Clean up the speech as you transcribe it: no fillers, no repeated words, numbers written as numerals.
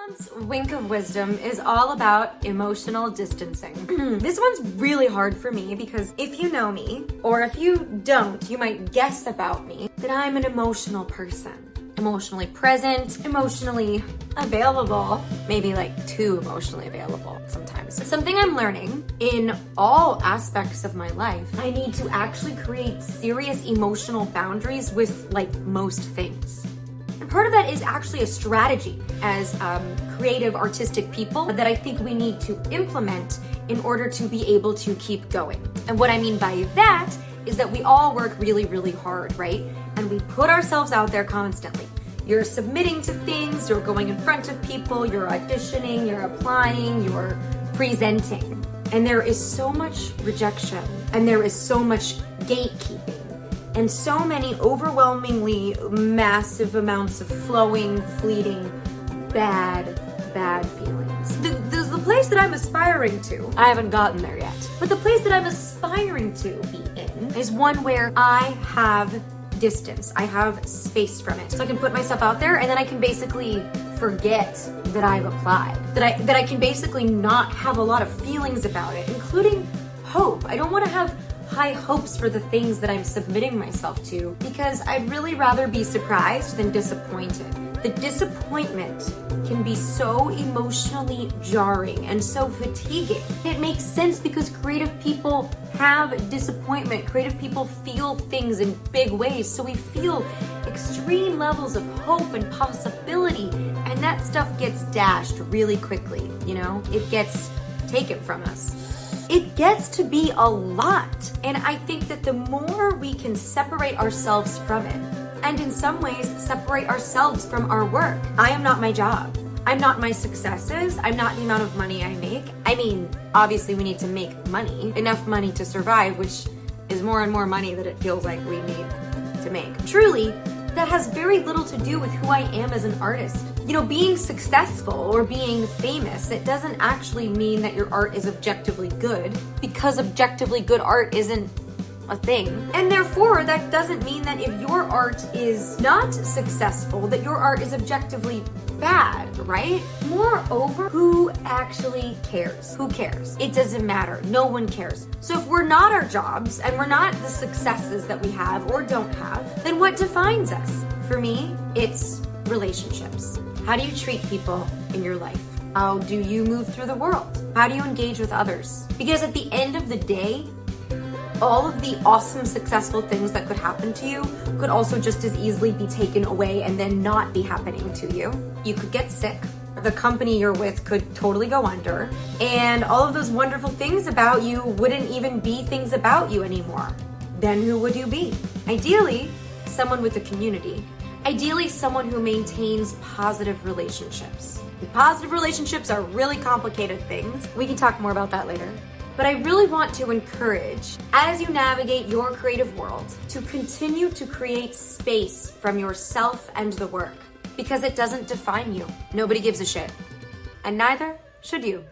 This month's wink of wisdom is all about emotional distancing. This one's really hard for me because if you know me, or if you don't, you might guess about me that I'm an emotional person. Emotionally present, emotionally available, maybe like too emotionally available sometimes. Something I'm learning in all aspects of my life, I need to actually create serious emotional boundaries with like most things. And part of that is actually a strategy as creative, artistic people that I think we need to implement in order to be able to keep going. And what I mean by that is that we all work really, really hard, right? And we put ourselves out there constantly. You're submitting to things, you're going in front of people, you're auditioning, you're applying, you're presenting. And there is so much rejection, and there is so much gatekeeping, and so many overwhelmingly massive amounts of flowing, fleeting, bad feelings. The place that I'm aspiring to, I haven't gotten there yet, but the place that I'm aspiring to be in is one where I have distance. I have space from it. So I can put myself out there and then I can basically forget that I've applied. That I can basically not have a lot of feelings about it, including hope. I don't want to have high hopes for the things that I'm submitting myself to because I'd really rather be surprised than disappointed. The disappointment can be so emotionally jarring and so fatiguing. It makes sense because creative people have disappointment. Creative people feel things in big ways. So we feel extreme levels of hope and possibility, and that stuff gets dashed really quickly, you know? It gets taken from us. It gets to be a lot. And I think that the more we can separate ourselves from it, and in some ways separate ourselves from our work. I am not my job. I'm not my successes. I'm not the amount of money I make. I mean, obviously we need to make money, enough money to survive, which is more and more money that it feels like we need to make. Truly, that has very little to do with who I am as an artist. You know, being successful or being famous, it doesn't actually mean that your art is objectively good, because objectively good art isn't a thing. And therefore, that doesn't mean that if your art is not successful, that your art is objectively bad, right? Moreover, who actually cares? Who cares? It doesn't matter. No one cares. So if we're not our jobs and we're not the successes that we have or don't have, then what defines us? For me, it's relationships. How do you treat people in your life? How do you move through the world? How do you engage with others? Because at the end of the day, all of the awesome, successful things that could happen to you could also just as easily be taken away and then not be happening to you. You could get sick. The company you're with could totally go under. And all of those wonderful things about you wouldn't even be things about you anymore. Then who would you be? Ideally, someone with a community. Ideally, someone who maintains positive relationships. And positive relationships are really complicated things. We can talk more about that later. But I really want to encourage, as you navigate your creative world, to continue to create space from yourself and the work, because it doesn't define you. Nobody gives a shit. And neither should you.